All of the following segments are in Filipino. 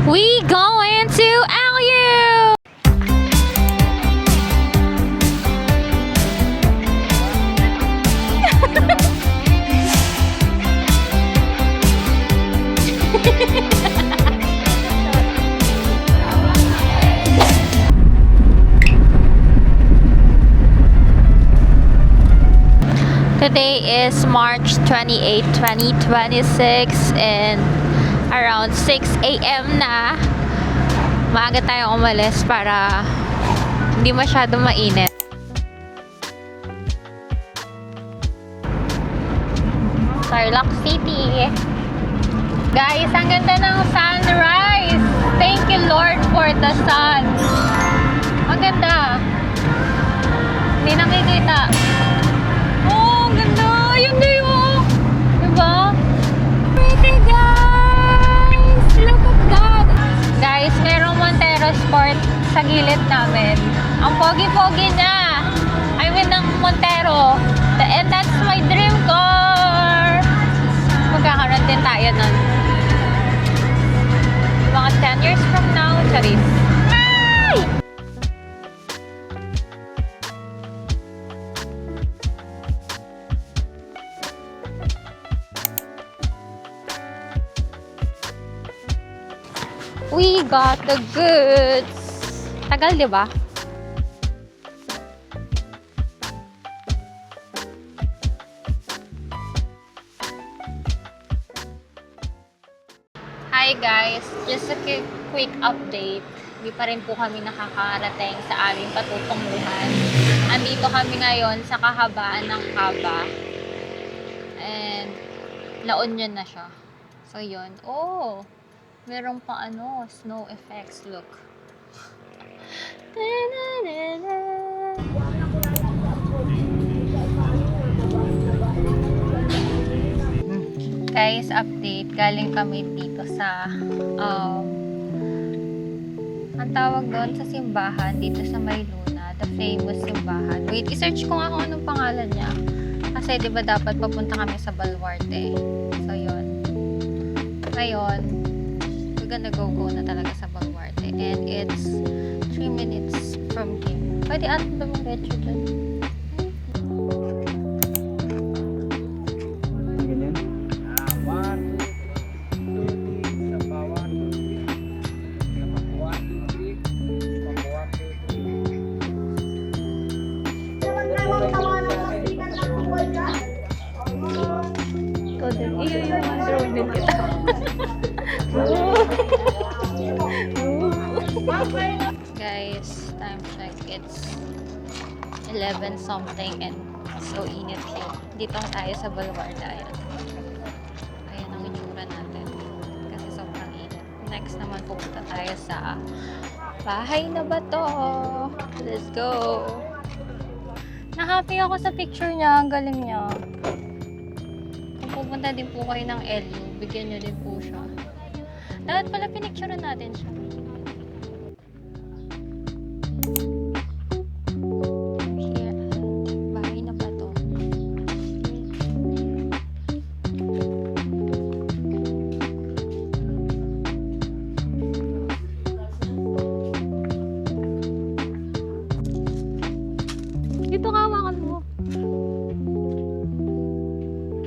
We going to LU! Today is March 28, 2026 and around 6 a.m. na. Maaga tayong umalis para hindi masyado mainit. Tarlac City. Guys, ang ganda ng sunrise. Thank you Lord for the sun. Ang ganda. Hindi nakikita. Oh, ang ganda. Yun na yun. Diba? Pretty guys. Look at that. Guys, merong Montero Sport sa gilid namin. Ang pogi-pogi niya. I mean, ng Montero. And that's my dream car. Magkakaroon din tayo nun. Mga 10 years from now, charis. We got the goods. Tagal, di ba? Hi guys, just a quick update. Hindi pa rin po kami nakakarating sa aming patutunguhan. Andito kami ngayon sa kahabaan ng Caba. And La Union na siya. So yun. Oh! Merong pa snow effects, look. Guys, update. Galing kami dito sa ang tawag doon sa simbahan dito sa Mayluna, the famous simbahan. Wait, i-search ko nga kung anong pangalan niya. Kasi 'di ba dapat papunta kami sa Baluarte. So 'yon. Ngayon, gonna go na talaga sa Baluarte and it's 3 minutes from here. Pwede atin dumiretso dun. Guys, time check. It's 11 something and so init here. Dito na tayo sa Baluarte. Ayan ang itsura natin. Kasi sobrang init. Next naman pupunta tayo sa Bahay na Bato. Let's go! Na-happy ako sa picture niya. Ang galing niya. Kung pupunta din po kayo ng LU, bigyan niyo din po siya. Dapat pala pinicturean natin siya. Here. Bahay na Bato. Dito kawakan mo.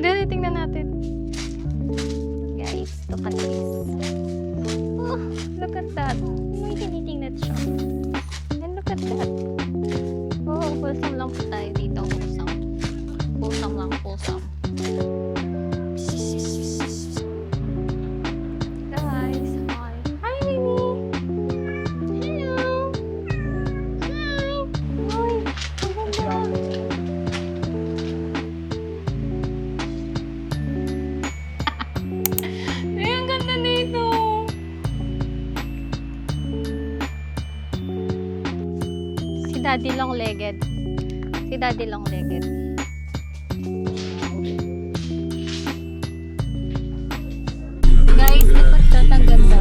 Dito tingnan natin. Guys, look at this. Oh, look at that. May tinitingnan siya. And look at that. Oh, wholesome lang po tayo dito. Wholesome. Wholesome lang, wholesome. Guys, hi. Hi, Mimi. Hello. Hi. Hi. Ang ganda. Ay, ang ganda nito. Si Daddy Long-Legged. Si Daddy Long-Legged. Guys, look at that. Ang ganda.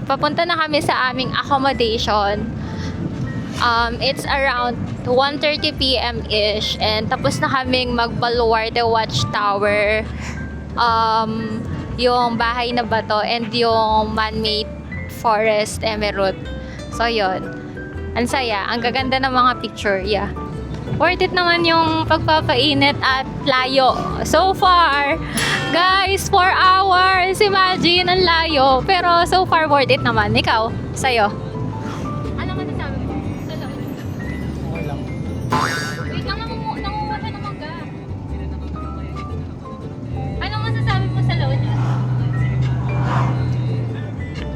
Papunta na kami sa aming accommodation. It's around 1:30 p.m.-ish and tapos na kaming mag-Baluarte Watchtower. yung bahay na bato and yung man-made forest emerald. So, yun. Ang saya. Ang gaganda ng mga picture. Yeah. Worth it naman yung pagpapainit at layo. So far, guys, 4 hours. Imagine, ang layo. Pero so far, worth it naman. Ikaw, sa'yo. Ano masasabi mo sa loob? Okay lang. Wait lang, nangunguha ka ng mangga. Ano masasabi mo sa loob niya?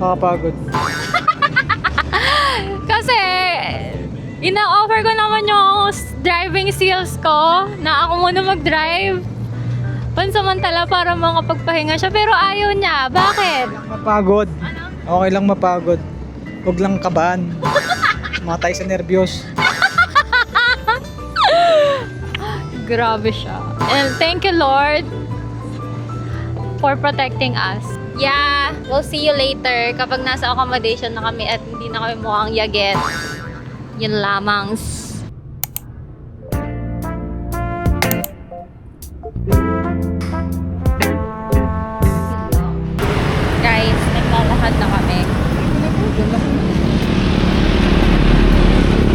Nakakapagod. Kasi, ina-offer ko naman yung driving skills ko na ako muna mag-drive. Pansamantala para makapagpahinga siya. Pero ayaw niya. Bakit? Mapagod. Ano? Okay lang mapagod. Huwag lang kabahan. Matay sa nervyos. Grabe siya. And thank you, Lord, for protecting us. Yeah, we'll see you later kapag nasa accommodation na kami at hindi na kami mukhang yaget. Yun lamang. Guys, naglalakad na kami.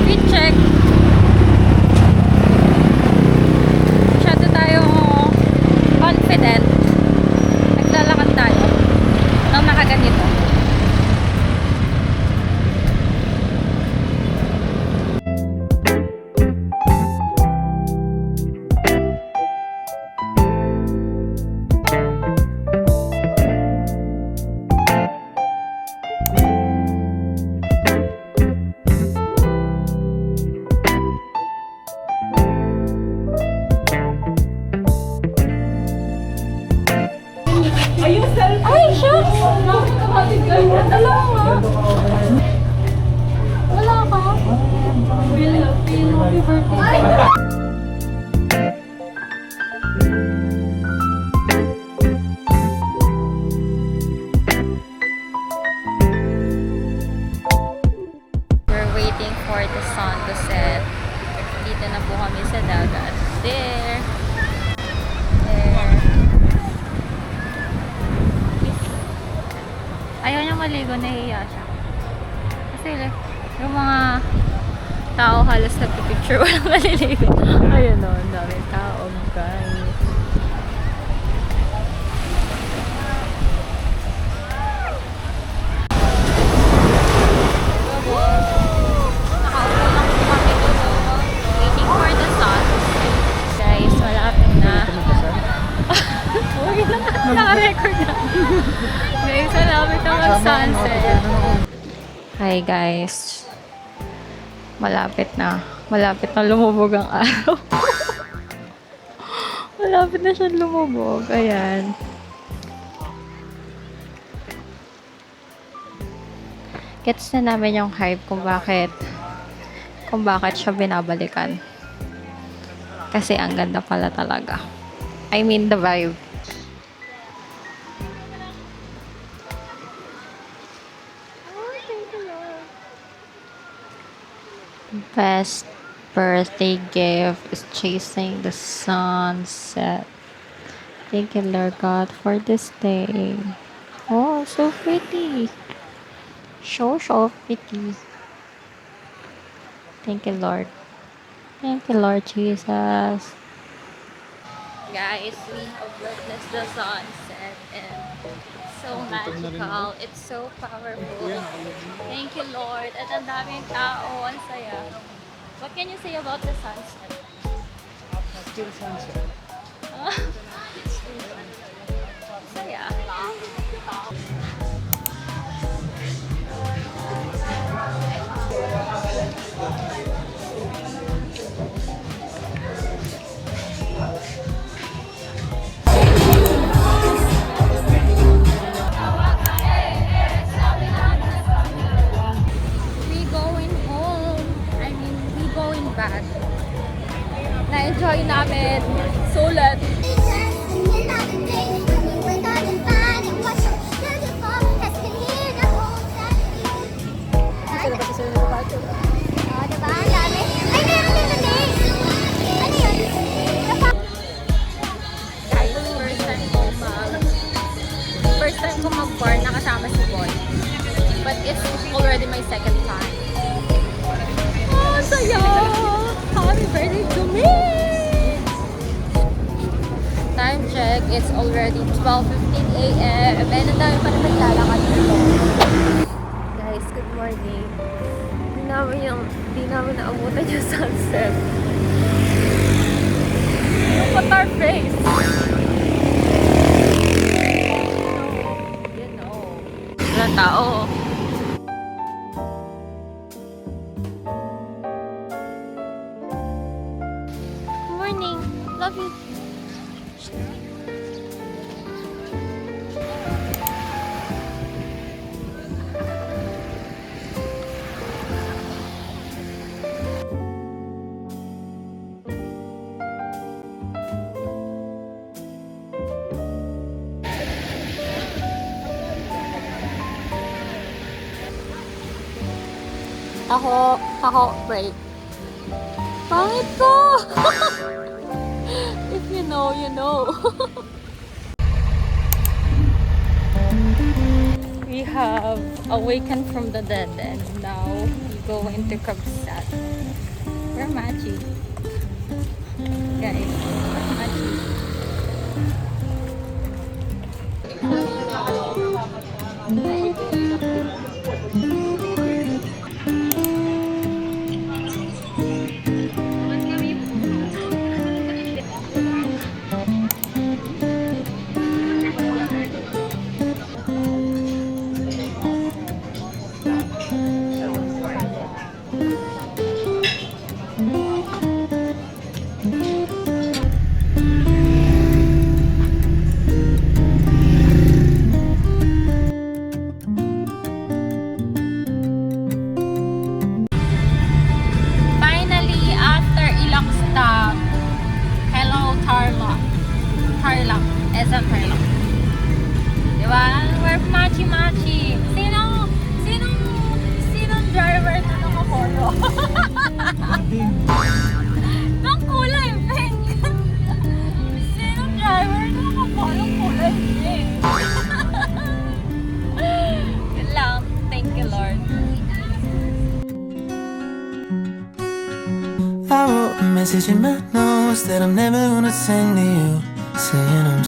Fit check. Masyado tayong confident. Naglalakad tayo nang nakaganito. Ay, shucks! Wala ka. Wala ka. Happy birthday. We're waiting for the sun to set. Dito na po kami sa dagat. There. There. Ayaw niya maligo, nahihiya siya. Kasi like, yung mga tao halos nagpipicture, walang maliligo. Ayun o, ang daming tao, guys. Nakaupo lang po kami dito. Waiting for the sun. Guys, malapit na. Huwag na, naka-record na. Guys, malapit na mag-sunset. Hi guys. Malapit na. Malapit na lumubog ang araw. Malapit na siya lumubog. Ayan. Gets na namin yung hype kung bakit siya binabalikan. Kasi ang ganda pala talaga. I mean the vibe. Best birthday gift is chasing the sunset. Thank you, Lord God, for this day. Oh, so pretty. So pretty. Thank you, Lord. Thank you, Lord Jesus. Guys, we have witnessed the sunset and it's so magical. It's so powerful. Thank you, Lord. At ang daming tao. Ang saya. What can you say about the sunset? Still sunset. Saya. We going home. I mean, we going back. Na-enjoy namin. Sulat. but it's already my second time. Oh, saya! Happy birthday to me! Time check, it's already 12:15 a.m. And ang dami pa rin naglalakad dito. Guys, good morning. Di namin naabutan yung sunset. Look at our face! You know. Walang tao. Good morning. Love you. Taho, break. Pangit ko! If you know, you know. We have awakened from the dead and now we go into Kabsat. Where Machi? Guys, where's Machi? SM Tarlac. Diba? We're Machi. Sinong driver na nakafollow? Nang kulay pink. Sinong driver na nakafollow kulay pink? Yun lang. Thank you, Lord. I wrote a message in my notes that I'm never gonna send to you, saying I'm